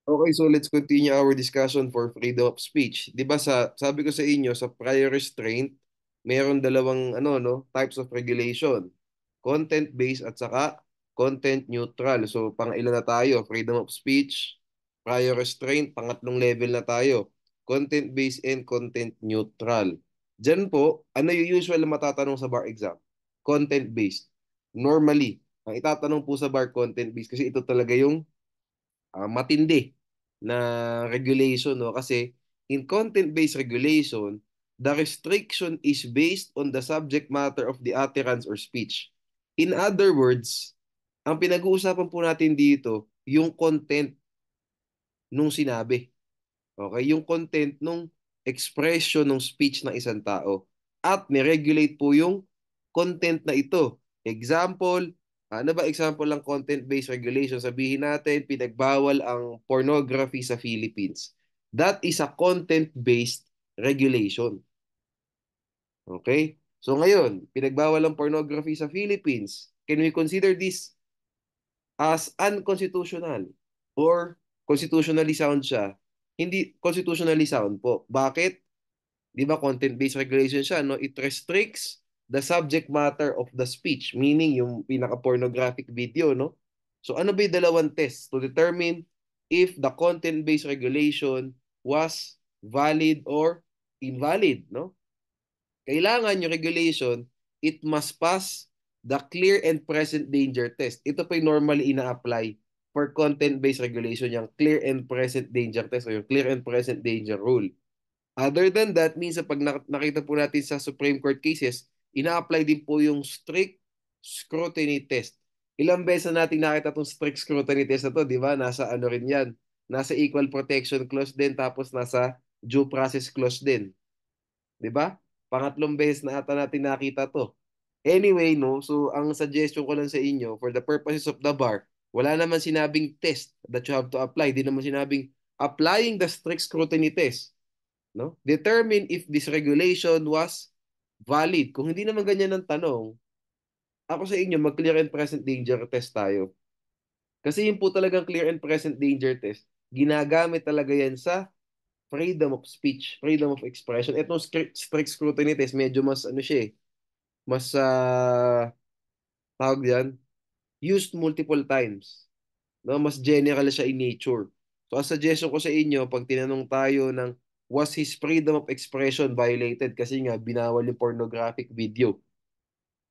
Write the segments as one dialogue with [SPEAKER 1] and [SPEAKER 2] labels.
[SPEAKER 1] Okay, so let's continue our discussion for freedom of speech. 'Di ba sabi ko sa inyo sa prior restraint, mayroon dalawang types of regulation. Content-based at saka content neutral. So pang-ilan na tayo? Freedom of speech, prior restraint, pangatlong level na tayo. Content-based and content neutral. Diyan po, ano yung usual na matatanong sa bar exam? Content-based. Normally, ang itatanong po sa bar content-based kasi ito talaga yung matindi na regulation, no? Kasi in content-based regulation, the restriction is based on the subject matter of the utterance or speech. In other words, ang pinag-uusapan po natin dito, yung content nung sinabi. Okay? Yung content nung expression ng speech ng isang tao. At ni-regulate po yung content na ito. Example, ano ba example ng content-based regulation? Sabihin natin, pinagbawal ang pornography sa Philippines. That is a content-based regulation. Okay? So ngayon, pinagbawal ang pornography sa Philippines. Can we consider this as unconstitutional or constitutionally sound siya? Hindi constitutionally sound po. Bakit? 'Di ba content-based regulation siya, no? It restricts the subject matter of the speech, meaning yung pinaka-pornographic video, no? So ano ba yung dalawang test to determine if the content-based regulation was valid or invalid, no? Kailangan yung regulation, it must pass the clear and present danger test. Ito pa yung normally ina-apply for content-based regulation, yung clear and present danger test o yung clear and present danger rule. Other than that, minsan pag nakita po natin sa Supreme Court cases, ina-apply din po yung strict scrutiny test. Ilang beses na natin nakita itong strict scrutiny test na to, di ba? Nasa ano rin yan? Nasa Equal Protection Clause din, tapos nasa Due Process Clause din. Di ba? Pangatlong beses na ata natin nakita to. Anyway, no, so ang suggestion ko lang sa inyo, for the purposes of the bar, wala naman sinabing test that you have to apply. Di naman sinabing applying the strict scrutiny test, no? Determine if this regulation was valid. Kung hindi naman ganyan ang tanong, ako sa inyo, mag-clear and present danger test tayo. Kasi yun po talagang clear and present danger test, ginagamit talaga yan sa freedom of speech, freedom of expression. Itong strict scrutiny test, medyo mas ano siya eh, mas tawag diyan, used multiple times. No? Mas general siya in nature. So, ang suggestion ko sa inyo, pag tinanong tayo ng was his freedom of expression violated kasi nga binawal yung pornographic video.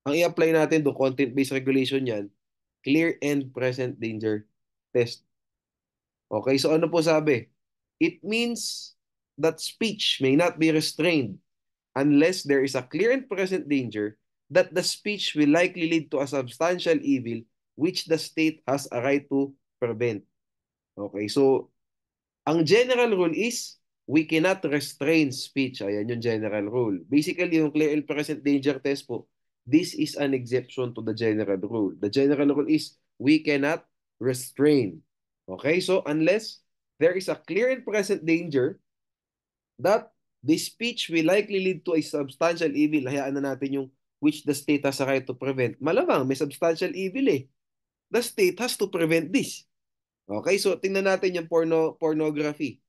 [SPEAKER 1] Ang i-apply natin do content-based regulation yan, clear and present danger test. Okay, so ano po sabi? It means that speech may not be restrained unless there is a clear and present danger that the speech will likely lead to a substantial evil which the state has a right to prevent. Okay, so ang general rule is we cannot restrain speech. Ayan yung general rule. Basically, yung clear and present danger test po, this is an exception to the general rule. The general rule is we cannot restrain. Okay, so unless there is a clear and present danger that the speech will likely lead to a substantial evil, hayaan na natin yung which the state has a right to prevent. Malamang may substantial evil eh. The state has to prevent this. Okay, so tingnan natin yung pornography.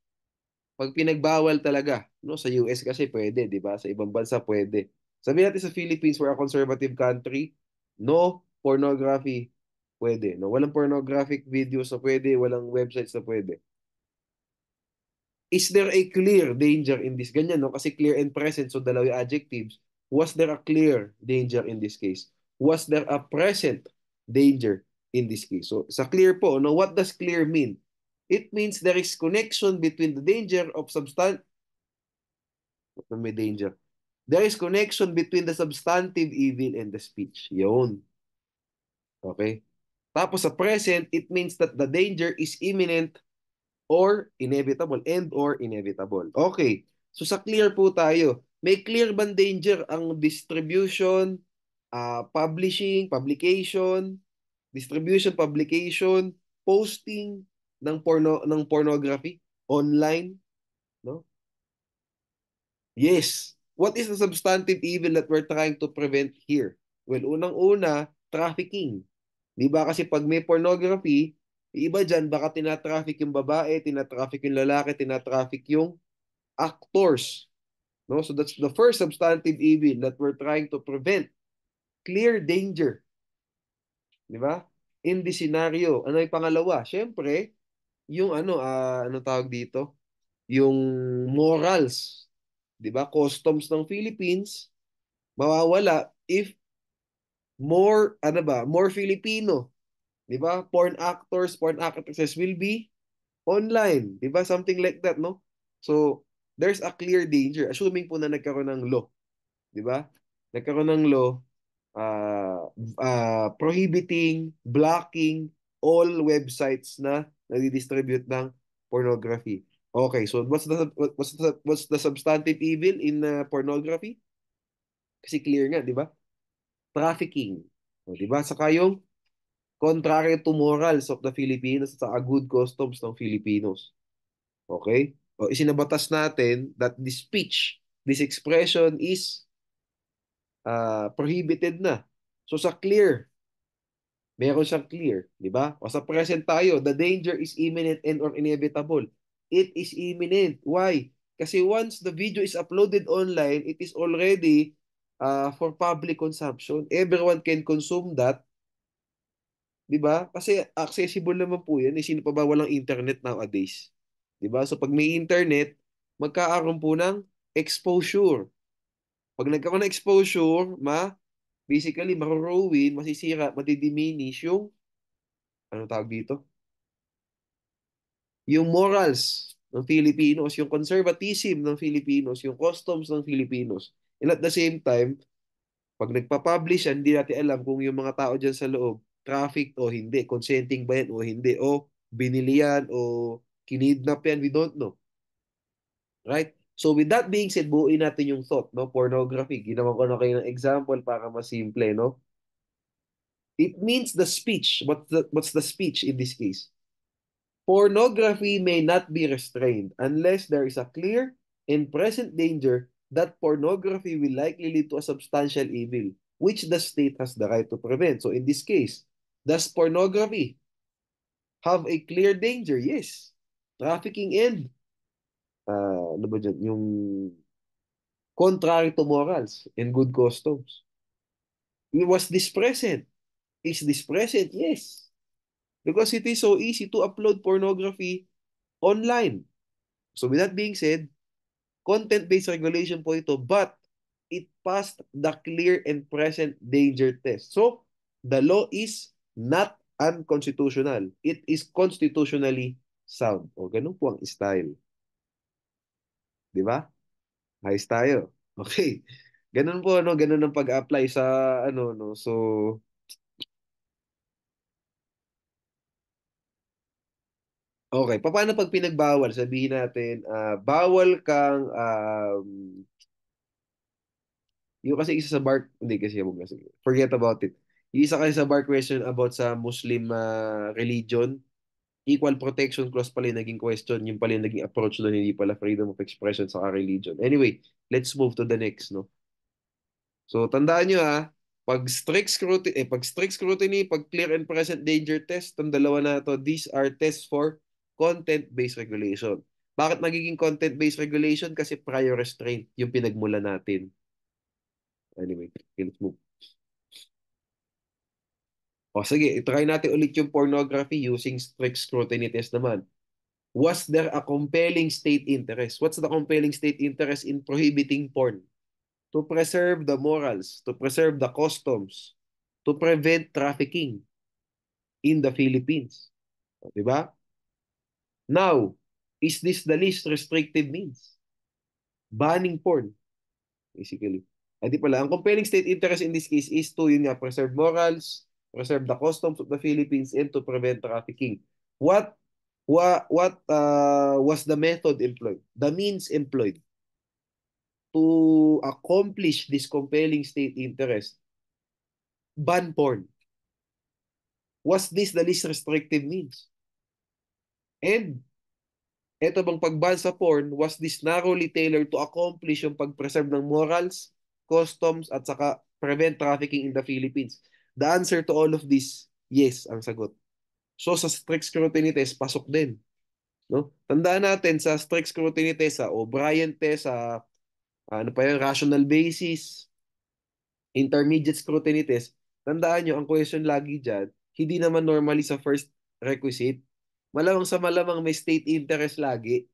[SPEAKER 1] Pag pinagbawal talaga, no, sa US kasi pwede, 'di ba? Sa ibang bansa pwede. Sabihin natin sa Philippines, we're a conservative country, no pornography pwede, no. Walang pornographic videos na pwede, walang websites na pwede. Is there a clear danger in this? Ganyan, no? Kasi clear and present, so dalawa yung adjectives. Was there a clear danger in this case? Was there a present danger in this case? So, sa clear po, no? What does clear mean? It means there is connection between the danger of substance, may danger. There is connection between the substantive evil and the speech. Yun. Okay? Tapos sa present, it means that the danger is imminent or inevitable and or inevitable. Okay. So sa clear po tayo. May clear bang danger ang distribution, publication, distribution, publication, posting ng pornography online, no? Yes. What is the substantive evil that we're trying to prevent here? Well, unang-una, trafficking. Di ba? Kasi pag may pornography, Yung iba dyan, baka tinatraffic yung babae, tinatraffic yung lalaki, tinatraffic yung actors. No? So that's the first substantive evil that we're trying to prevent. Clear danger. Di ba? In this scenario. Ano yung pangalawa? Siyempre, yung ano tawag dito? Yung morals. Di ba? Customs ng Philippines, mawawala if more Filipino. Di ba? Porn actors, porn actresses will be online. Di ba? Something like that, no? So, there's a clear danger. Assuming po na nagkaroon ng law. Di ba? Nagkaroon ng law prohibiting, blocking all websites na nadidistribute ng pornography. Okay, so what's the substantive evil in pornography? Kasi clear nga, di ba? Trafficking. O, di ba? Saka yung contrary to morals of the Filipinos at saka good customs ng Filipinos. Okay? O, isinabatas natin that this speech, this expression is prohibited na. So sa clear, meron siyang clear, di ba? O sa present tayo, the danger is imminent and or inevitable. It is imminent. Why? Kasi once the video is uploaded online, it is already for public consumption. Everyone can consume that, di ba? Kasi accessible naman po yan. Sino pa ba walang internet nowadays? Di ba? So pag may internet, magkakaroon po ng exposure. Pag nagkaroon ng exposure, basically, maruruin, masisira, madidiminish yung, ano tawag dito? Yung morals ng Filipinos, yung conservatism ng Filipinos, yung customs ng Filipinos. And at the same time, pag nagpa-publish yan, hindi natin alam kung yung mga tao dyan sa loob, traffic o hindi, consenting ba yan o hindi, o binili yan o kinidnap yan, we don't know. Right? So with that being said, buuin natin yung thought, no? Pornography. Ginawa ko na kayo ng example para mas simple, no? It means the speech. What's the speech in this case? Pornography may not be restrained unless there is a clear and present danger that pornography will likely lead to a substantial evil, which the state has the right to prevent. So in this case, does pornography have a clear danger? Yes. Trafficking and, ano ba dyan? Yung contrary to morals and good customs. Was this present? Is this present? Yes. Because it is so easy to upload pornography online. So with that being said, content-based regulation po ito, but it passed the clear and present danger test. So the law is not unconstitutional. It is constitutionally sound. O ganun po ang style. Di ba? Ayos tayo. Okay. Ganun po, no? Ganun ang pag-apply sa, no? So, okay. Paano pag pinagbawal? Sabihin natin, bawal kang, yung kasi isa sa bar, hindi kasi yung kasi, forget about it. Yung isa kasi sa bar question about sa Muslim religion, equal protection clause pala yung naging question, yung pala yung naging approach doon, hindi pala freedom of expression sa religion. Anyway, let's move to the next, no? So, tandaan nyo pag strict scrutiny, pag clear and present danger test, itong dalawa na to, these are tests for content-based regulation. Bakit magiging content-based regulation? Kasi prior restraint yung pinagmula natin. Anyway, let's move. O sige, try natin ulit yung pornography using strict scrutiny test naman. Was there a compelling state interest? What's the compelling state interest in prohibiting porn? To preserve the morals, to preserve the customs, to prevent trafficking in the Philippines. Di ba? Now, is this the least restrictive means? Banning porn, basically. Ay di pala, ang compelling state interest in this case is to, yun nga, preserve morals, preserve the customs of the Philippines, and to prevent trafficking. What was the method employed? The means employed to accomplish this compelling state interest? Ban porn. Was this the least restrictive means? And eto bang pagban sa porn, was this narrowly tailored to accomplish yung pag-preserve ng morals, customs, at saka prevent trafficking in the Philippines? The answer to all of this, yes, ang sagot. So sa strict scrutiny test, pasok din. No? Tandaan natin sa strict scrutiny test, sa O'Brien test, sa ano pa yan, rational basis, intermediate scrutiny test, tandaan nyo, ang question lagi dyan, hindi naman normally sa first requisite. Malamang sa malamang may state interest lagi.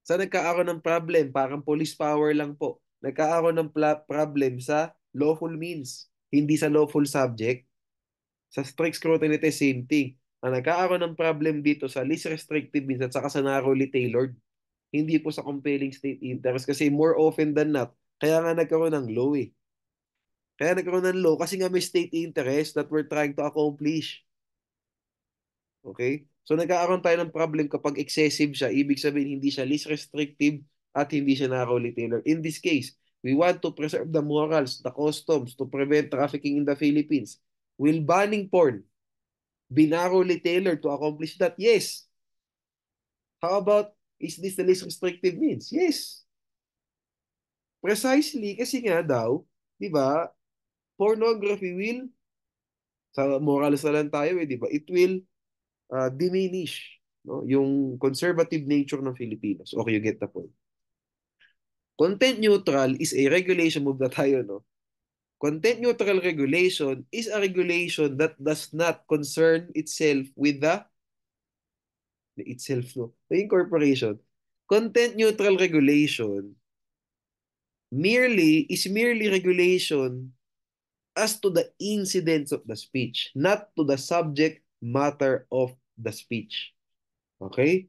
[SPEAKER 1] Sa nagkaaroon ng problem, parang police power lang po. Nagkaaroon ng problem sa lawful means, hindi sa lawful subject. Sa strict scrutiny test, same thing. Ang nagkaaroon ng problem dito sa least restrictive means at saka sa narrowly tailored, hindi po sa compelling state interest kasi more often than not, kaya nga nagkaroon ng law eh. Kaya nagkaroon ng law kasi nga may state interest that we're trying to accomplish. Okay? So nagkakaroon tayo ng problem kapag excessive siya. Ibig sabihin hindi siya least restrictive at hindi siya narrowly tailored. In this case, we want to preserve the morals, the customs to prevent trafficking in the Philippines. Will banning porn be narrowly tailored to accomplish that? Yes. How about, is this the least restrictive means? Yes. Precisely kasi nga daw, di ba, pornography will, sa morals na lang tayo di ba, it will diminish no, yung conservative nature ng Filipinos. Okay, you get the point. Content neutral is a regulation move na tayo, no? Content neutral regulation is a regulation that does not concern itself with the itself, no? The incorporation. Content neutral regulation merely regulation as to the incidents of the speech, not to the subject matter of the speech. Okay?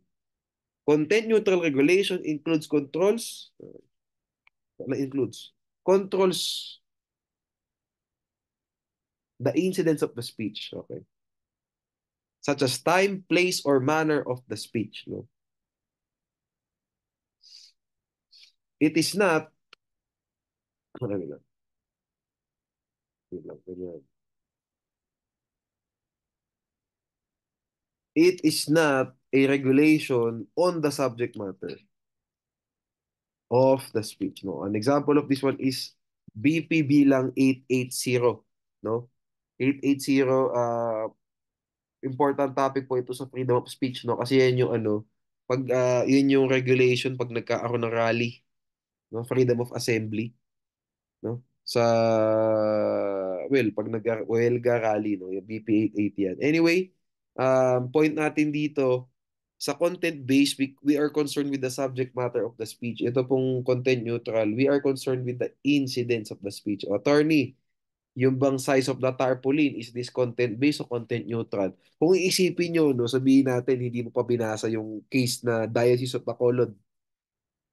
[SPEAKER 1] Content neutral regulation includes controls the incidents of the speech, okay? Such as time, place, or manner of the speech, no? It is not, ano lang, wait lang, ganyan. It is not a regulation on the subject matter of the speech, no? An example of this one is BP bilang 880, no? 880, important topic po ito sa freedom of speech, no? Kasi yan yung ano, pag yun yung regulation pag nagkaaroon ng rally, no? Freedom of assembly, no? Sa well, pag nag-welga rally, no? Yung BP 880 yan. Anyway, point natin dito sa content based, we are concerned with the subject matter of the speech. Ito pong content neutral, we are concerned with the incidents of the speech. O, attorney, yung bang size of the tarpaulin, is this content based o content neutral? Kung iisipin nyo, no, sabihin natin, hindi mo pa binasa yung case na Diocese of Bacolod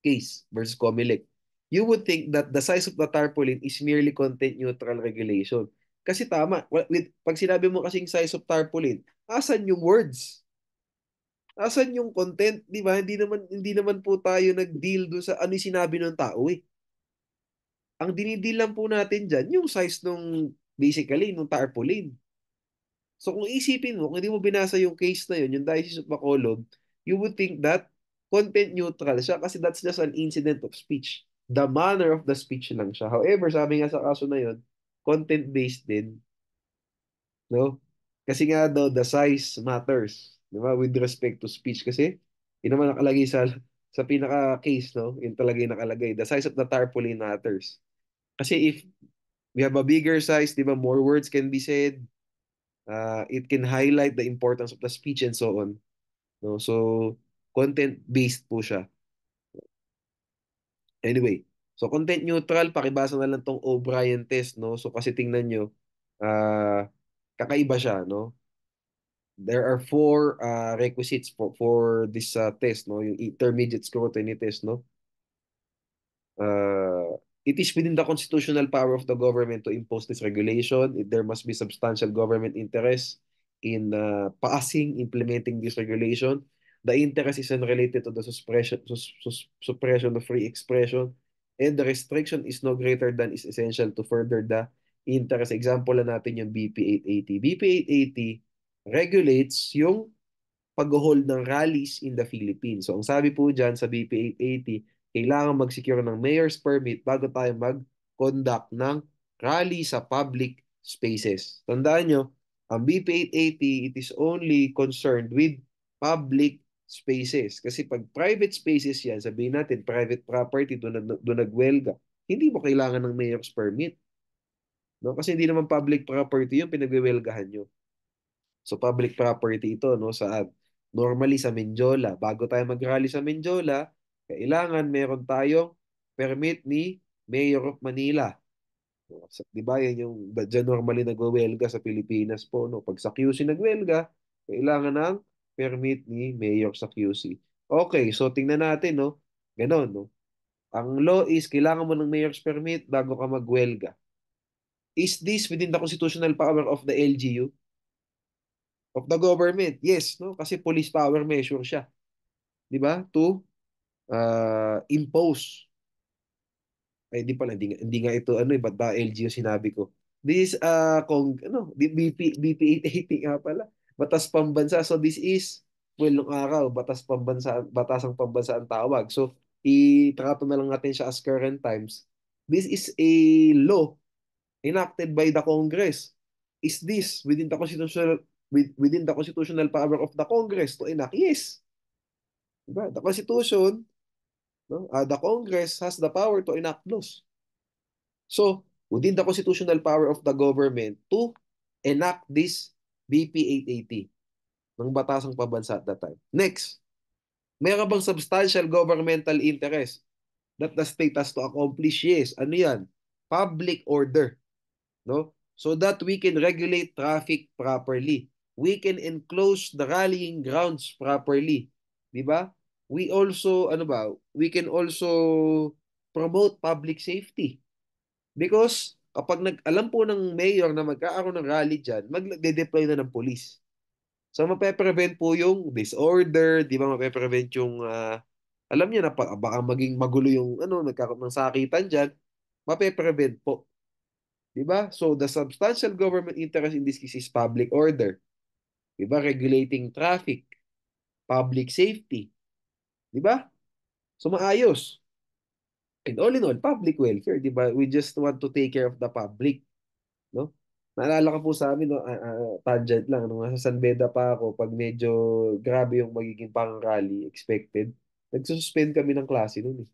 [SPEAKER 1] case versus Comelec, you would think that the size of the tarpaulin is merely content neutral regulation. Kasi tama, pag sinabi mo kasing size of tarpaulin, asan yung words? Asan yung content, di ba? Hindi naman po tayo nag-deal doon sa ano yung sinabi ng tao eh. Ang dinidil lang po natin dyan, yung size nung, basically, nung tarpaulin. So kung isipin mo, kung hindi mo binasa yung case na yun, yung Diocese of Bacolod, you would think that content neutral siya kasi that's just an incident of speech. The manner of the speech lang siya. However, sabi nga sa kaso na yun, content-based din, no? Kasi nga daw, the size matters, di ba? With respect to speech. Kasi, yun naman nakalagay sa pinaka-case, no? Yun talaga yung nakalagay. The size of the tarpaulin matters. Kasi if we have a bigger size, di ba, more words can be said, it can highlight the importance of the speech and so on. No? So, content-based po siya. Anyway, so content neutral, pakibasa na lang tong O'Brien test, no? So, kasi tingnan nyo, uh, kakaiba siya, no? There are four requisites for this test, no? Yung intermediate scrutiny test, no? It is within the constitutional power of the government to impose this regulation. There must be substantial government interest in passing, implementing this regulation. The interest is unrelated to the suppression of free expression, and the restriction is no greater than is essential to further the interest. Example na natin yung BP 880. BP 880 regulates yung pag-hold ng rallies in the Philippines. So, ang sabi po dyan sa BP 880, kailangan mag-secure ng mayor's permit bago tayo mag-conduct ng rally sa public spaces. Tandaan nyo, Ang BP 880, it is only concerned with public spaces. Kasi pag private spaces yan, sabihin natin, private property, doon nagwelga, hindi mo kailangan ng mayor's permit. No? Kasi hindi naman public property yung pinagwewelgahan nyo. So public property ito, no? Saan? Normally sa Menjola. Bago tayo mag-rally sa Menjola, kailangan meron tayong permit ni Mayor of Manila. Di ba, yan yung dyan normally nagwewelga sa Pilipinas po. No? Pag sa QC nagwelga, kailangan ng permit ni Mayor sa QC. Okay, so tingnan natin, no? Ganon, no? Ang law is, kailangan mo ng mayor's permit bago ka magwelga. Is this within the constitutional power of the LGU? Of the government? Yes, no? Kasi police power measure siya. Di ba? To impose. Ay, di pala, hindi nga ito, ano, ba't ba LGU sinabi ko? This, kung, ano, BP 880 nga pala. Batas pambansa. So, this is, well, nung araw, batasang pambansa ang tawag. So, itrato na lang natin siya as current times. This is a law enacted by the Congress. Is this within the constitutional power of the Congress to enact? Yes. Diba? The Constitution, no? The Congress has the power to enact laws. So, within the constitutional power of the government to enact this BP 880 ng batasang pabansa at that time. Next, mayroon bang substantial governmental interest that the state has to accomplish? Yes. Ano yan? Public order. No? So that we can regulate traffic properly. We can enclose the rallying grounds properly. Di ba? We also, ano ba, we can also promote public safety. Because kapag alam po ng mayor na magkakaroon ng rally dyan, magde-deploy na ng police. So mape-prevent po yung disorder, di ba? Mape-prevent yung, alam niyo na, baka maging magulo yung, ano, nagkakaroon ng sakitan dyan, mape-prevent po. Diba? So the substantial government interest in this case is public order. Diba? Regulating traffic, public safety. Diba? So maayos. And all in all, public welfare, diba? We just want to take care of the public, no? Naalala ko po sa amin, no, tangent lang, nung nasa San Beda pa ako, pag medyo grabe yung magiging pang-rally, expected, nagsususpend kami ng klase noon eh.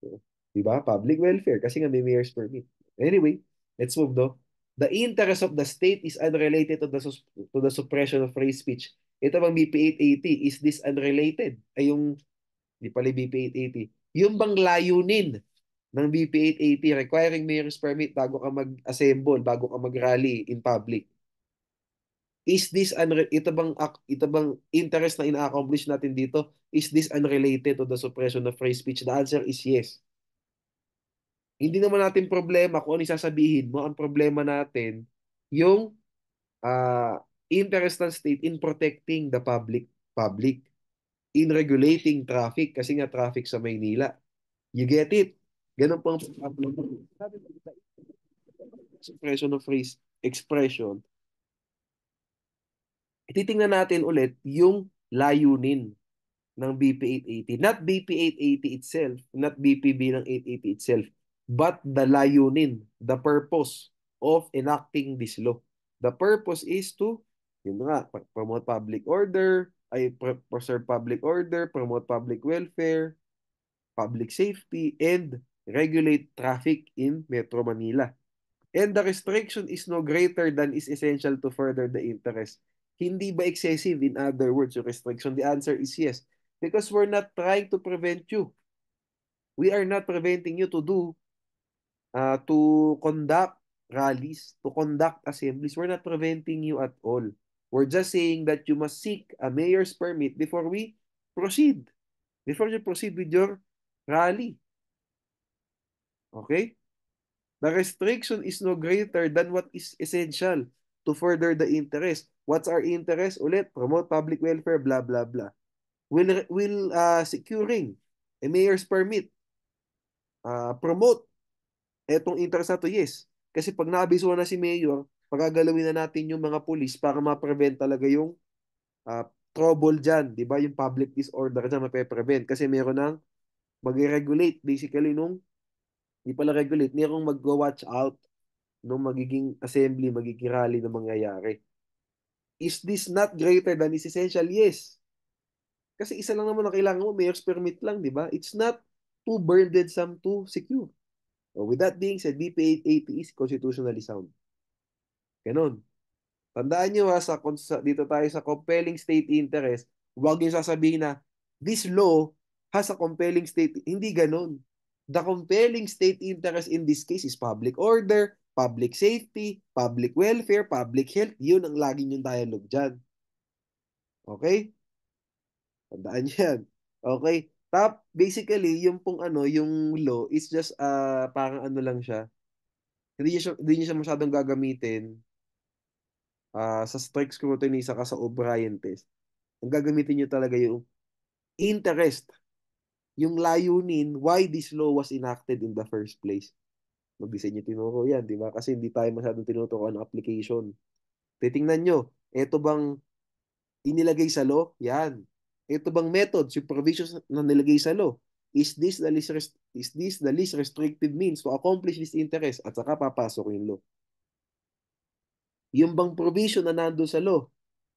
[SPEAKER 1] So, diba? Public welfare, kasi nga may mayor's permit. Anyway, let's move, no? The interest of the state is unrelated to the suppression of free speech. Ito bang BP 880, is this unrelated? Ay yung, di pala BP 880. Yung bang layunin ng BP 880 requiring mayor's permit bago ka mag-assemble, bago ka mag-rally in public? Is this ito bang interest na ina-accomplish natin dito? Is this unrelated to the suppression of free speech? The answer is yes. Hindi naman natin problema kung ano yung sasabihin mo. Ang problema natin, yung interest ng state in protecting the public, in regulating traffic, kasi nga traffic sa Maynila. You get it? Ganun po ang suppression of free expression. Titingnan natin ulit yung layunin ng BP 880. Not BP 880 itself, not BPB ng 880 itself, but the layunin, the purpose of enacting this law. The purpose is to, yun nga, promote public order, preserve public order, promote public welfare, public safety, and regulate traffic in Metro Manila. And the restriction is no greater than is essential to further the interest. Hindi ba excessive, in other words, yung restriction? The answer is yes. Because we're not trying to prevent you. We are not preventing you to conduct rallies, to conduct assemblies. We're not preventing you at all. We're just saying that you must seek a mayor's permit before we proceed. Before you proceed with your rally. Okay? The restriction is no greater than what is essential to further the interest. What's our interest? Ulit, promote public welfare, blah, blah, blah. Will securing a mayor's permit promote etong interest na to? Yes. Kasi pag naabisuhan na si mayor, pagagalawin na natin yung mga pulis para ma-prevent talaga yung trouble dyan. Di ba? Yung public disorder dyan mape-prevent. Kasi meron ng mag-regulate basically nung, di pala regulate, merong mag-watch out nung magiging assembly, magiging rally na mangyayari. Is this not greater than is essential? Yes. Kasi isa lang naman ang kailangan mo, mayor's permit lang, di ba? It's not too burdensome to secure. So with that being said, BP 880 is constitutionally sound. Ganon. Tandaan nyo ha, dito tayo sa compelling state interest, huwag nyo sasabihin na this law has a compelling state. Hindi ganon. The compelling state interest in this case is public order, public safety, public welfare, public health. Yun ang lagi yung dialogue dyan. Okay? Tandaan nyo yan. Okay? Basically, yung pong yung law is just parang ano lang siya. Hindi niya siya masyadong gagamitin sa strict scrutiny saka sa O'Brien test. Ang gagamitin nyo talaga yung interest, yung layunin, why this law was enacted in the first place. Mag-design nyo tinuro yan, di ba? Kasi hindi tayo masyadong tinuturo ng application. Titingnan nyo, eto bang inilagay sa law? Yan. Ito bang method, yung provisions na nilagay sa law? Is this the least restrictive means to accomplish this interest? At saka papasok yung law. Yung bang provision na nandun sa law,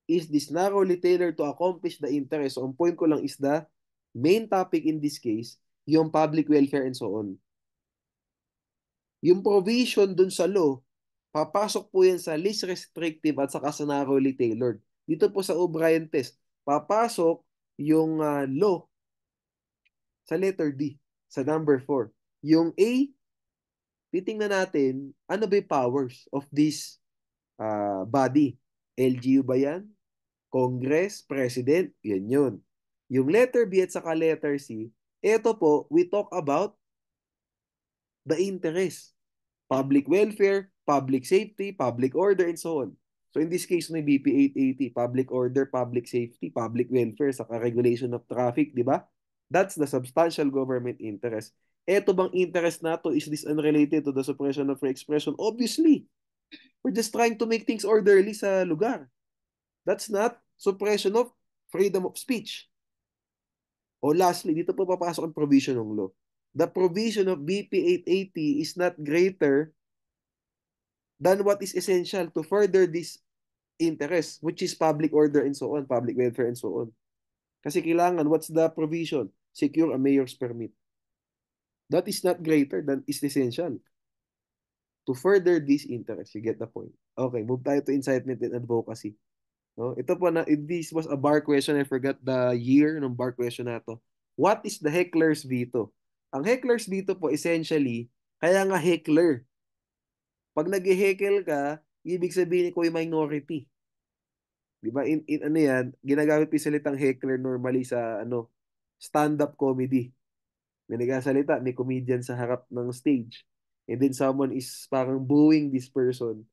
[SPEAKER 1] is this narrowly tailored to accomplish the interest? So, ang point ko lang is the main topic in this case, yung public welfare and so on. Yung provision dun sa law, papasok po yan sa least restrictive at saka sa narrowly tailored. Dito po sa O'Brien test, papasok yung law sa letter D, sa number 4. Yung A, titingnan natin, ano ba yung powers of this body? LGU ba yan? Congress, President, yan yun. Yung letter B at saka letter C, ito po, we talk about the interest. Public welfare, public safety, public order, and so on. So in this case, may BP 880, public order, public safety, public welfare, saka regulation of traffic, di ba? That's the substantial government interest. Ito bang interest na to, is this unrelated to the suppression of free expression? Obviously. We're just trying to make things orderly sa lugar. That's not suppression of freedom of speech. O lastly, dito po papasok ang provision ng law. The provision of BP 880 is not greater than what is essential to further this interest, which is public order and so on, public welfare and so on. Kasi kailangan, what's the provision? Secure a mayor's permit. That is not greater than is essential to further this interest. You get the point. Okay, move tayo to incitement and advocacy. No? Ito po na, this was a bar question. I forgot the year ng bar question na to. What is the heckler's veto? Ang heckler's veto po essentially, kaya nga heckler. Pag nag-heckle ka, ibig sabihin ko yung minority. Di ba? In ano yan, ginagamit yung salitang heckler normally sa stand-up comedy. May nagsasalita, may comedian sa harap ng stage. And then someone is parang booing this person,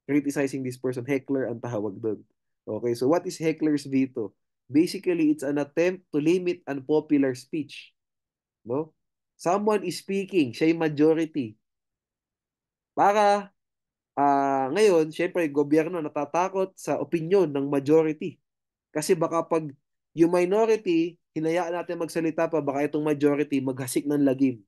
[SPEAKER 1] criticizing this person. Heckler ang tawag doon. Okay, so what is heckler's veto? Basically, it's an attempt to limit unpopular speech. No? Someone is speaking, siya yung majority. Para ngayon, syempre, gobyerno natatakot sa opinion ng majority. Kasi baka pag yung minority, hinayaan natin magsalita pa, baka itong majority maghasik ng lagim.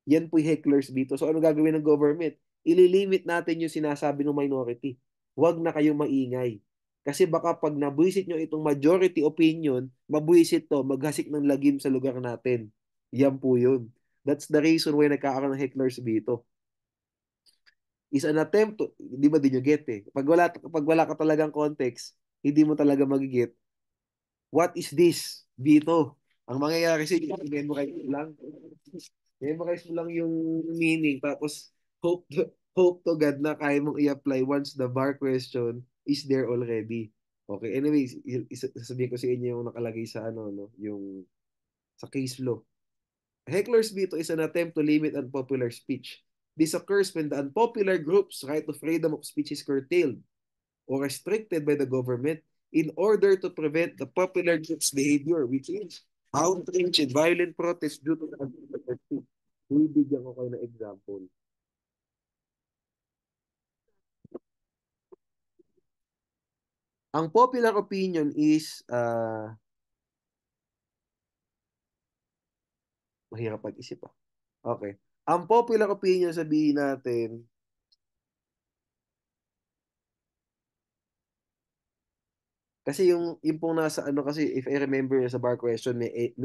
[SPEAKER 1] Yan po yung heckler's veto. So ano gagawin ng government? Ililimit natin yung sinasabi ng minority. Huwag na kayong maingay. Kasi baka pag nabuisit nyo itong majority opinion, mabuisit to, maghasik ng lagim sa lugar natin. Yan po yun. That's the reason why nagkakaroon ng heckler's veto. Is an attempt to, di ba din nyo get eh. Pag wala ka talagang context, hindi mo talaga magigit. What is this? Veto. Ang mangyayari sa inyo, memorize mo lang. Memorize mo lang yung meaning. Tapos, hope to God na kaya mong i-apply once the bar question is there already. Okay, anyways, sasabihin ko sa inyo yung nakalagay sa no, yung sa case law. Heckler's veto is an attempt to limit unpopular speech. This occurs when the unpopular group's right to freedom of speech is curtailed or restricted by the government in order to prevent the popular group's behavior, which is outrage and violent protest due to the unpopular speech. Bibigyan ko kayo ng example. Ang popular opinion is, mahirap pag-isip ah. Okay. Ang popular opinion, sabihin natin, Kasi yung pong nasa ano kasi if I remember sa bar question may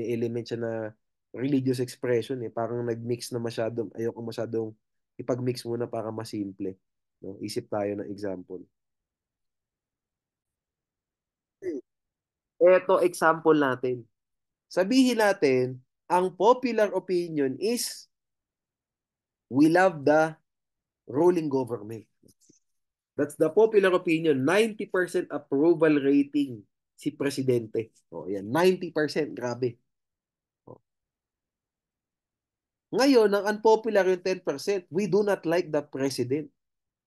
[SPEAKER 1] element siya na religious expression eh. Parang nag-mix na masyadong ayoko masyadong ipag-mix muna para mas simple. No? Isip tayo ng example. Eto example natin. Sabihin natin, ang popular opinion is we love the ruling government. That's the popular opinion. 90% approval rating si Presidente. O, yan. 90%. Grabe. O. Ngayon, ang unpopular yung 10%. We do not like the President.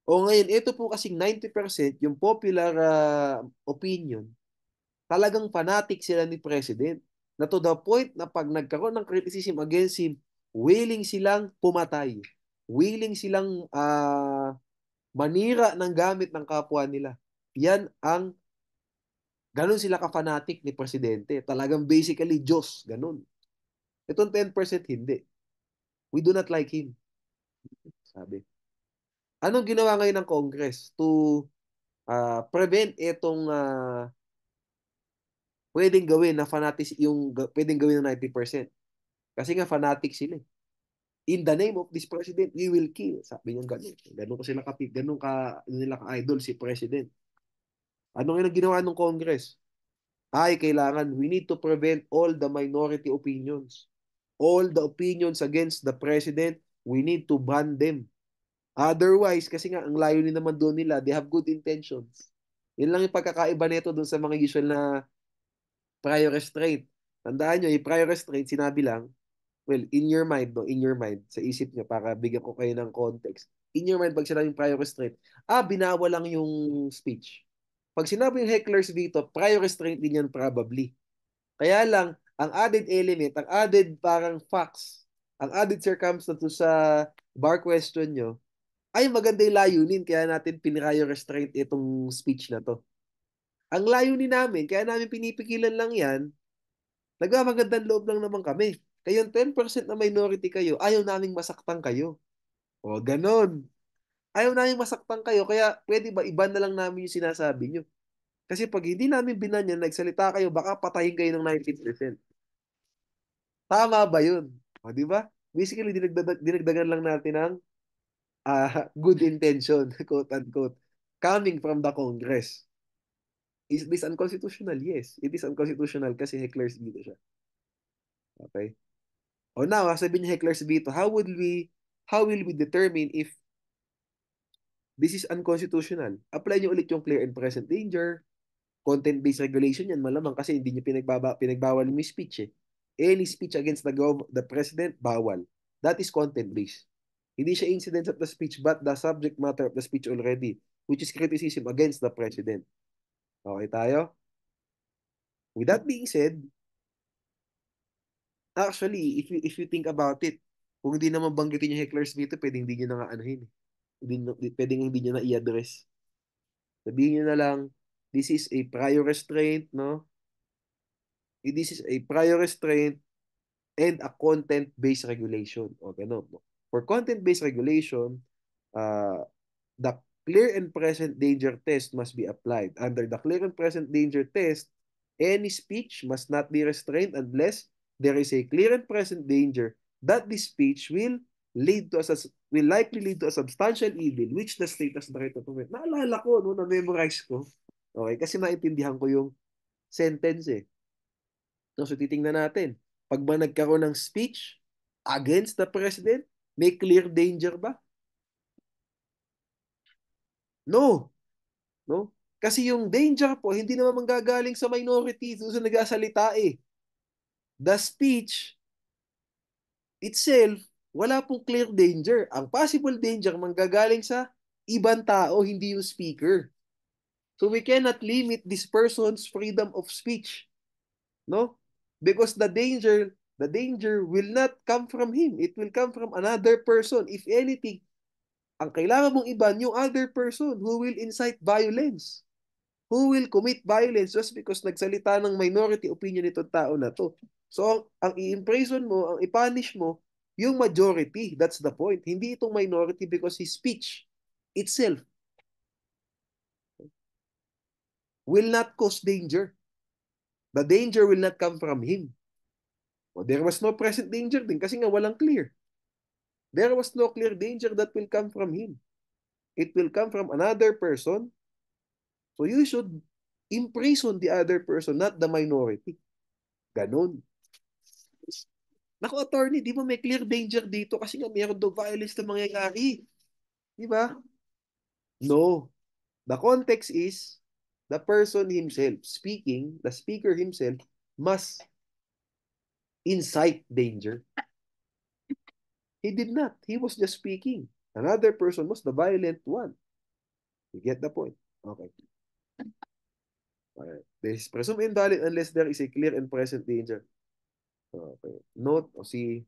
[SPEAKER 1] O ngayon, ito po kasing 90%, yung popular opinion, talagang fanatic sila ni President. Na to the point na pag nagkaroon ng criticism against him, willing silang pumatay. Willing silang manira ng gamit ng kapwa nila. Yan ang ganun sila ka-fanatic ni Presidente. Talagang basically Diyos. Ganun. Itong 10% hindi. We do not like him. Sabi. Anong ginawa ngayon ng Congress to prevent itong pwedeng gawin na fanatic yung pwedeng gawin ng 90%? Kasi nga fanatic sila. In the name of this president, we will kill. Sabi niya ganun. Ganun ko sila kapit. Ganun ka nila ka-idol si president. Ano nga ginawa ng Congress? Ay, kailangan, we need to prevent all the minority opinions. All the opinions against the president, we need to ban them. Otherwise, kasi nga, ang layo ni naman doon nila, they have good intentions. Yun lang yung pagkakaiba nito doon sa mga usual na prior restraint. Tandaan nyo, yung prior restraint, sinabi lang, well, in your mind, no, in your mind, sa isip nyo, para bigyan ko kayo ng context. In your mind, pag sinabing prior restraint, binawal lang yung speech. Pag sinabi yung heckler's veto, prior restraint din yan probably. Kaya lang, ang added element, ang added parang facts, ang added circumstance sa bar question nyo, ay maganda yung layunin, kaya natin pinirayo restraint itong speech na to. Ang layunin namin, kaya namin pinipigilan lang yan, nagmamagandang loob lang naman kami. Kayong 10% na minority kayo, ayaw naming masaktan kayo. O, ganon. Ayaw naming masaktan kayo, kaya pwede ba iba na lang namin yung sinasabi nyo? Kasi pag hindi namin binanyan, nagsalita kayo, baka patayin kayo ng 19%. Tama ba yun? O, di ba? Basically, dinagdagan lang natin ng good intention, quote unquote, coming from the Congress. Is this unconstitutional? Yes, it is unconstitutional kasi heckler's veto siya. Okay? O now, sabihin niya heckler's veto, how will we determine if this is unconstitutional? Apply niyo ulit yung clear and present danger, content-based regulation yan, malamang kasi hindi niyo pinagbawal yung speech eh. Any speech against the president, bawal. That is content-based. Hindi siya incidents of the speech but the subject matter of the speech already, which is criticism against the president. Okay tayo? With that being said, actually, if you think about it, kung hindi naman banggitin yung heckler's veto, pwedeng hindi nyo na nga anuhin. Pwedeng hindi nyo na i-address. Sabihin nyo na lang, this is a prior restraint, no? This is a prior restraint and a content-based regulation. O ganun. No? For content-based regulation, uh, the clear and present danger test must be applied. Under the clear and present danger test, any speech must not be restrained unless there is a clear and present danger that this speech will likely lead to a substantial evil which the state has the right to prevent. Naalala ko, no, na-memorize ko. Okay, kasi naintindihan ko yung sentence eh. So titingnan natin. Pag ba nagkaroon ng speech against the president, may clear danger ba? No. No? Kasi yung danger po, hindi naman manggagaling sa minority, doon sa nagsasalita eh. The speech itself, wala pong clear danger. Ang possible danger manggagaling sa ibang tao, hindi yung speaker. So we cannot limit this person's freedom of speech. No? Because the danger will not come from him. It will come from another person. If anything, ang kailangan mong iban yung other person who will incite violence, who will commit violence just because nagsalita ng minority opinion nitong tao na to. So, ang i-imprison mo, ang i-punish mo, yung majority. That's the point. Hindi itong minority because his speech itself will not cause danger. The danger will not come from him. O, there was no present danger din kasi nga walang clear. There was no clear danger that will come from him. It will come from another person. So you should imprison the other person, not the minority. Ganon. Naku, attorney, di ba may clear danger dito kasi nga mayroon daw violence na mangyayari. Di ba? No. The context is the person himself speaking, the speaker himself must incite danger. He did not. He was just speaking. Another person was the violent one. You get the point? Okay. Alright. This is presumed invalid unless there is a clear and present danger. Okay. Note o see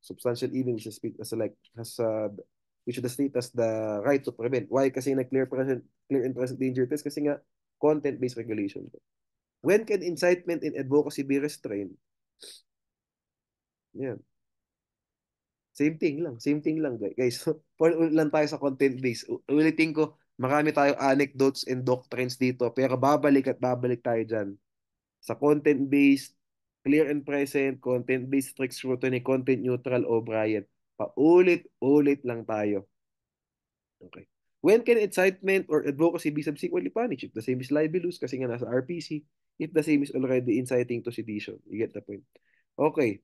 [SPEAKER 1] substantial evidence to speak as like has which the state has the right to prevent. Why? Kasi na clear and present danger test kasi nga content-based regulation. When can incitement and advocacy be restrained? Yan. Same thing lang guys. For lang tayo sa content-based. Ulitin ko, marami tayong anecdotes and doctrines dito pero babalik at babalik tayo dyan. Sa content-based, clear and present, content-based strict scrutiny, content neutral, O'Brien. Paulit-ulit lang tayo. Okay. When can incitement or advocacy be subsequently punished? If the same is libelous, kasi nga nasa RPC. If the same is already inciting to sedition. You get the point? Okay.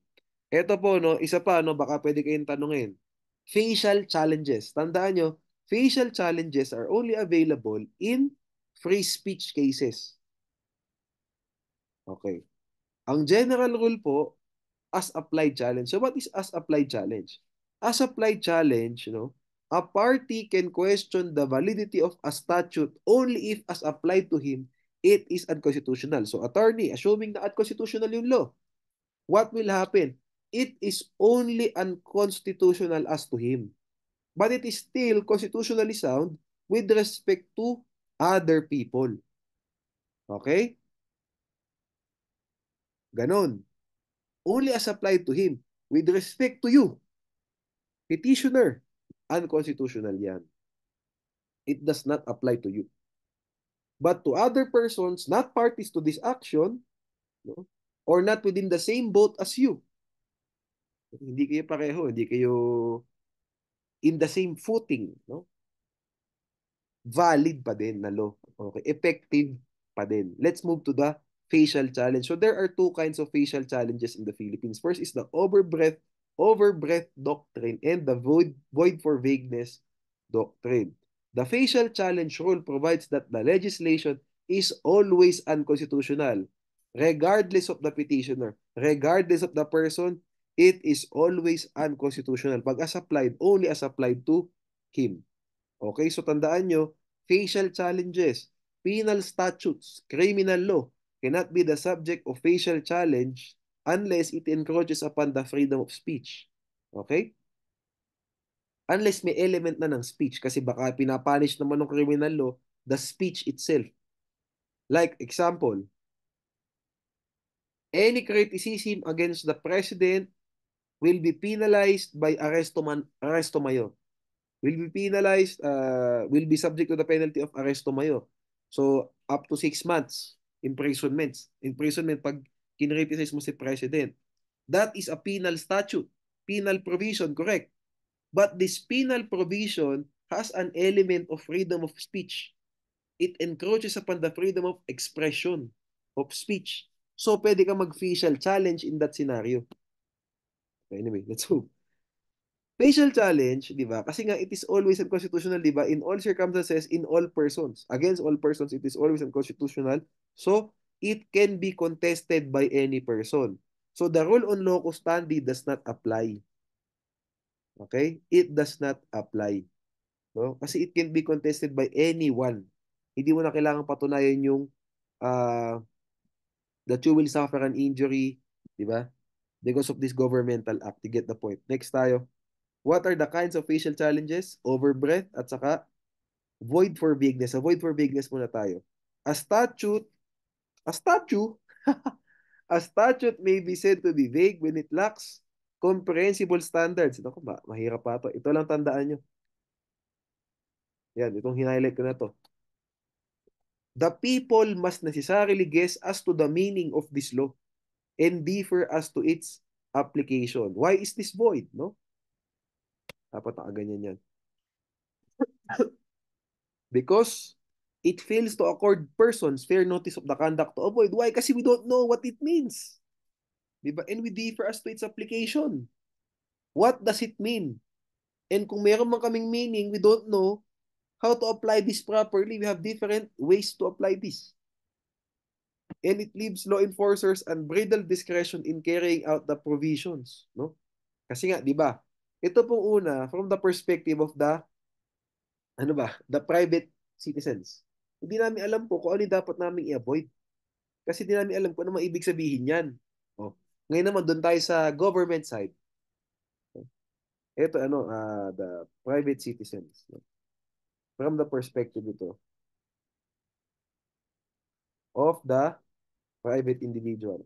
[SPEAKER 1] Ito po, no, isa pa, no, baka pwede kayong tanungin. Facial challenges. Tandaan nyo, facial challenges are only available in free speech cases. Okay. Ang general rule po, as applied challenge. So what is as applied challenge? As applied challenge, a party can question the validity of a statute only if as applied to him, it is unconstitutional. So attorney, assuming na unconstitutional yung law, what will happen? It is only unconstitutional as to him. But it is still constitutionally sound with respect to other people. Okay? Ganon. Only as applied to him. With respect to you, petitioner, unconstitutional yan. It does not apply to you. But to other persons, not parties to this action, no, or not within the same boat as you, hindi kayo pareho, hindi kayo in the same footing, no? Valid pa din na law. Okay, effective pa din. Let's move to the facial challenge. So there are two kinds of facial challenges in the Philippines. First is the overbreadth doctrine and the void for vagueness doctrine. The facial challenge rule provides that the legislation is always unconstitutional, regardless of the petitioner, regardless of the person, it is always unconstitutional. Pag as applied, only as applied to him. Okay, so tandaan nyo, facial challenges, penal statutes, criminal law cannot be the subject of facial challenge unless it encroaches upon the freedom of speech. Okay? Unless may element na ng speech kasi baka pinapunish naman ng criminal law the speech itself. Like example, any criticism against the president will be penalized by arresto mayor. Will be penalized, will be subject to the penalty of arresto mayor. So, up to 6 months imprisonment pag kinriticize mo si president. That is a penal statute, penal provision, correct? But this penal provision has an element of freedom of speech. It encroaches upon the freedom of expression, of speech. So, pwede ka mag-facial challenge in that scenario. Anyway, let's move. Facial challenge, di ba? Kasi nga, it is always unconstitutional, di ba? In all circumstances, in all persons. Against all persons, it is always unconstitutional. So, it can be contested by any person. So, the rule on locus standi does not apply. Okay? It does not apply. No? Kasi it can be contested by anyone. Hindi mo na kailangan patunayan yung that you will suffer an injury, di ba? Because of this governmental act. You get the point. Next tayo. What are the kinds of facial challenges? Overbreadth at saka void for vagueness. Sa void for vagueness muna tayo. A statute, a statute, a statute may be said to be vague when it lacks comprehensible standards. Ito ba, mahirap pa ito. Ito lang tandaan nyo. Yan, itong hinighlight ko na to. The people must necessarily guess as to the meaning of this law and differ as to its application. Why is this void? No? Dapat nakaganyan yan. Because it fails to accord persons fair notice of the conduct to avoid. Why? Kasi we don't know what it means. Diba? And we differ as to its application. What does it mean? And kung meron man kaming meaning, we don't know how to apply this properly. We have different ways to apply this. And it leaves law enforcers unbridled discretion in carrying out the provisions. No? Kasi nga, di ba? Ito pong una, from the perspective of the, ano ba, the private citizens. Hindi namin alam po kung ano yung dapat namin i-avoid. Kasi hindi namin alam kung ano maibig sabihin yan. Oh. Ngayon naman, doon tayo sa government side. Ito, the private citizens. No? From the perspective ito of the private individual.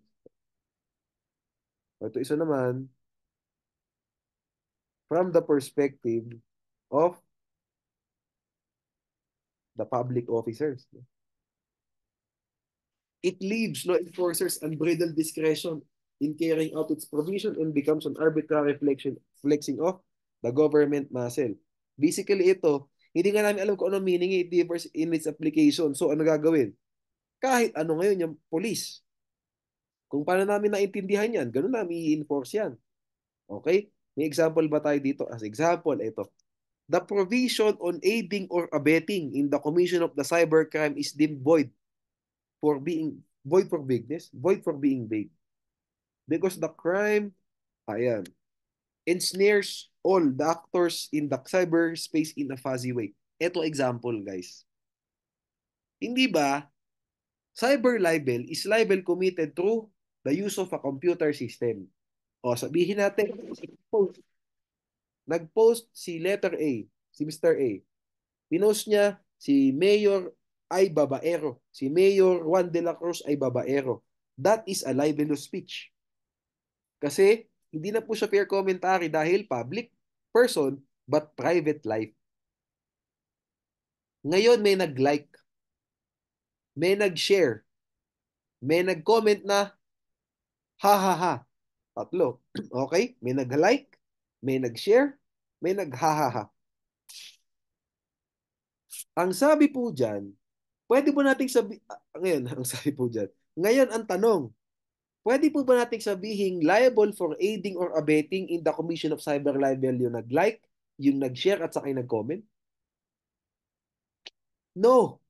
[SPEAKER 1] Ito isa naman, from the perspective of the public officers. It leaves law enforcers unbridled discretion in carrying out its provision and becomes an arbitrary flexing of the government muscle. Basically ito, hindi nga namin alam kung ano meaning it differs in its application. So ano gagawin? Kahit ano ngayon yung police. Kung paano namin naintindihan yan, ganun namin i-enforce yan. Okay? May example ba tayo dito? As example, ito. The provision on aiding or abetting in the commission of the cybercrime is deemed void for vagueness, void for being vague. Because the crime, ayan, ensnares all the actors in the cyberspace in a fuzzy way. Ito example, guys. Hindi ba, cyber libel is libel committed through the use of a computer system. O, sabihin natin, nag-post si letter A, si Mr. A. Pinost niya si Mayor ay babaero. Si Mayor Juan de la Cruz ay babaero. That is a libelous speech. Kasi hindi na po siya fair commentary dahil public person but private life. Ngayon may nag-like, may nag-share, may nag-comment na ha ha ha. Tatlo. Okay? May nag-like, may nag-share, may nag-ha ha ha. Ang sabi po dyan, pwede po nating ngayon, ang sabi po dyan, ngayon ang tanong, pwede po ba nating sabihin liable for aiding or abetting in the commission of cyber libel yung nag-like, yung nag-share at saka yung nag-comment? No.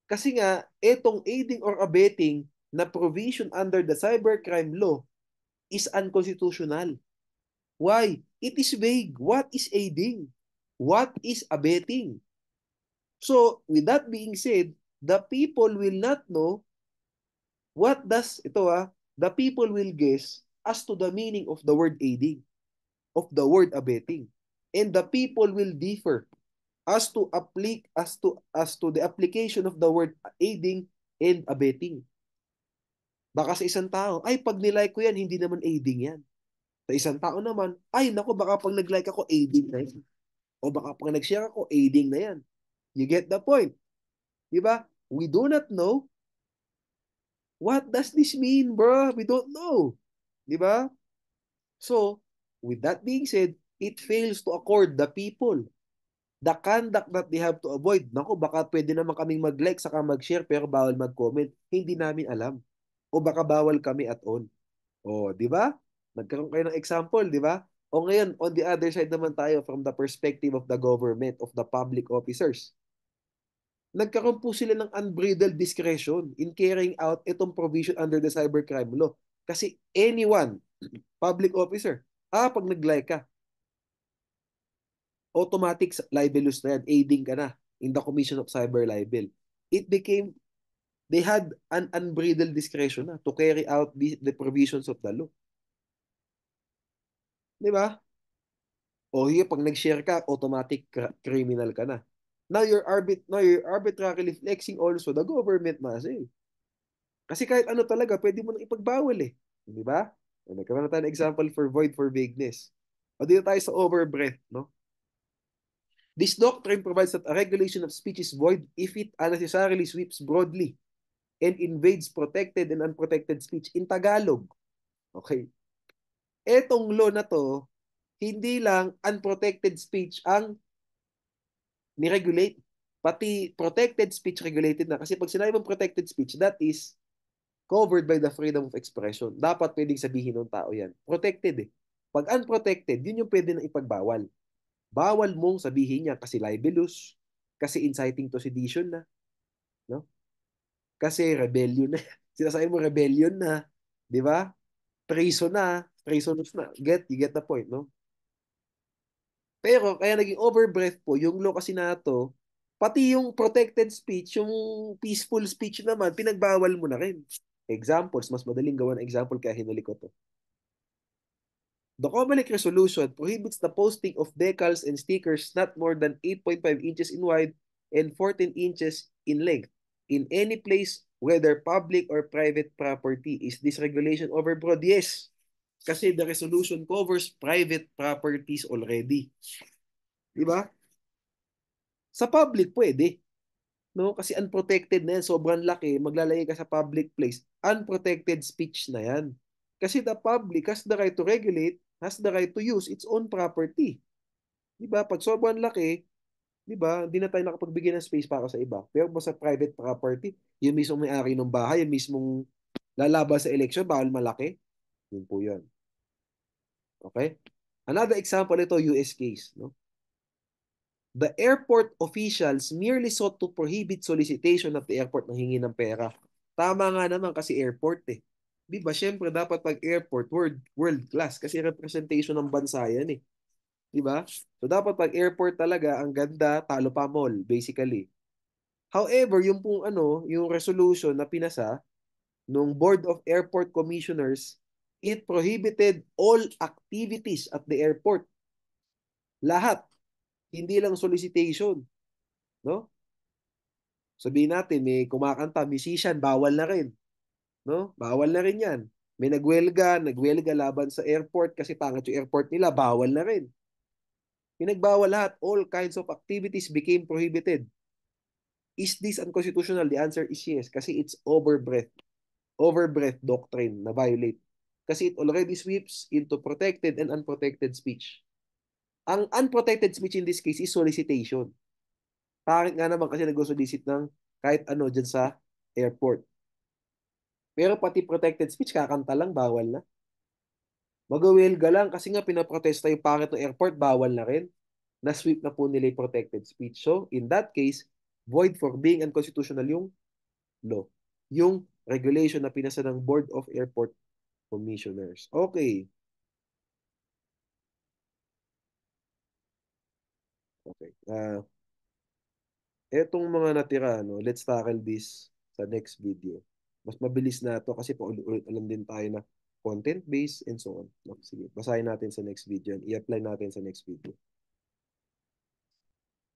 [SPEAKER 1] Kasi nga, etong aiding or abetting na provision under the cybercrime law is unconstitutional. Why? It is vague. What is aiding? What is abetting? So, with that being said, the people will not know the people will guess as to the meaning of the word aiding, of the word abetting. And the people will differ as to the application of the word aiding and abetting. Baka sa isang tao, ay pag nilike ko yan, hindi naman aiding yan. Sa isang tao naman, ay nako baka pag nag-like ako, aiding na yan. O baka pag nag-share ako, aiding na yan. You get the point? Diba? We do not know. What does this mean, bro? We don't know. Diba? So, with that being said, it fails to accord the people the conduct that they have to avoid. Naku, baka pwede naman kaming mag-like saka mag-share pero bawal mag-comment. Hindi namin alam. O baka bawal kami at all. O, di ba? Nagkaroon kayo ng example, di ba? O ngayon, on the other side naman tayo from the perspective of the government, of the public officers. Nagkaroon po sila ng unbridled discretion in carrying out itong provision under the cybercrime law. Kasi anyone, public officer, pag nag-like ka, automatic libelous na yan, aiding ka na in the commission of cyber libel. They had an unbridled discretion na to carry out the provisions of the law. Di ba? O pag nag-share ka, automatic criminal ka na. Now you're arbitrarily flexing also the government muscle. Kasi kahit ano talaga, pwede mo nang ipagbawal eh. Di ba? Nagkaroon na tayo ng example for void for vagueness. O dito tayo sa overbreadth, no? This doctrine provides that a regulation of speech is void if it unnecessarily sweeps broadly and invades protected and unprotected speech. In Tagalog, okay, etong law na to, hindi lang unprotected speech ang ni-regulate, pati protected speech regulated na. Kasi pag sinabi mong protected speech, that is covered by the freedom of expression. Dapat pwedeng sabihin ng tao yan. Protected eh. Pag unprotected, yun yung pwede na ipagbawal. Bawal mong sabihin niya kasi libelous, kasi inciting to sedition na, no? Kasi rebellion na. Sinasabi mo rebellion na, 'di ba? Treason na, treasonous na. You get the point, no? Pero kaya naging overbreath po yung law kasi na to, pati yung protected speech, yung peaceful speech naman, pinagbawal mo na rin. Examples, mas madaling gawa ng example kaya hinuli ko to. The Comelec resolution prohibits the posting of decals and stickers not more than 8.5 inches in wide and 14 inches in length in any place, whether public or private property. Is this regulation overbroad? Yes. Kasi the resolution covers private properties already. Di ba? Sa public, pwede. No? Kasi unprotected na yan. Sobrang laki. Maglalagay ka sa public place. Unprotected speech na yan. Kasi the public has the right to regulate, has the right to use its own property. Di ba? Pag sobrang laki, di ba, hindi na tayo nakapagbigay ng space para sa iba. Pero sa private property, yung mismong may-ari ng bahay, yung mismong lalaban sa election, bawal malaki. Yun po yun. Okay? Another example ito, US case. No? The airport officials merely sought to prohibit solicitation at the airport ng hingi ng pera. Tama nga naman kasi airport eh. Di ba? Siyempre, dapat pag airport, world class kasi representation ng bansa yan eh. Di ba? So, dapat pag airport talaga, ang ganda, talo pa mall, basically. However, yung pong ano, yung resolution na pinasa nung Board of Airport Commissioners, it prohibited all activities at the airport. Lahat. Hindi lang solicitation. No? Sabihin natin, may kumakanta, musician, bawal na rin. No? Bawal na rin yan. May nagwelga laban sa airport kasi pangit yung airport nila, bawal na rin. Pinagbawal lahat. All kinds of activities became prohibited. Is this unconstitutional? The answer is yes. Kasi it's overbreadth. Overbreadth doctrine na violate. Kasi it already sweeps into protected and unprotected speech. Ang unprotected speech in this case is solicitation. Pangit nga naman kasi nag-solicit ng kahit ano dyan sa airport. Pero pati protected speech, kakanta lang, bawal na. Mag-welga lang kasi nga pinaprotesta yung pangit ng airport, bawal na rin. Na-sweep na po nila yung protected speech. So, in that case, void for being unconstitutional yung law. Yung regulation na pinasa ng Board of Airport Commissioners. Okay. Okay. Etong mga natira, no, let's tackle this sa next video. Mas mabilis na to kasi paulit-ulit alam din tayo na content based and so on. No? Sige, basahin natin sa next video and i-apply natin sa next video.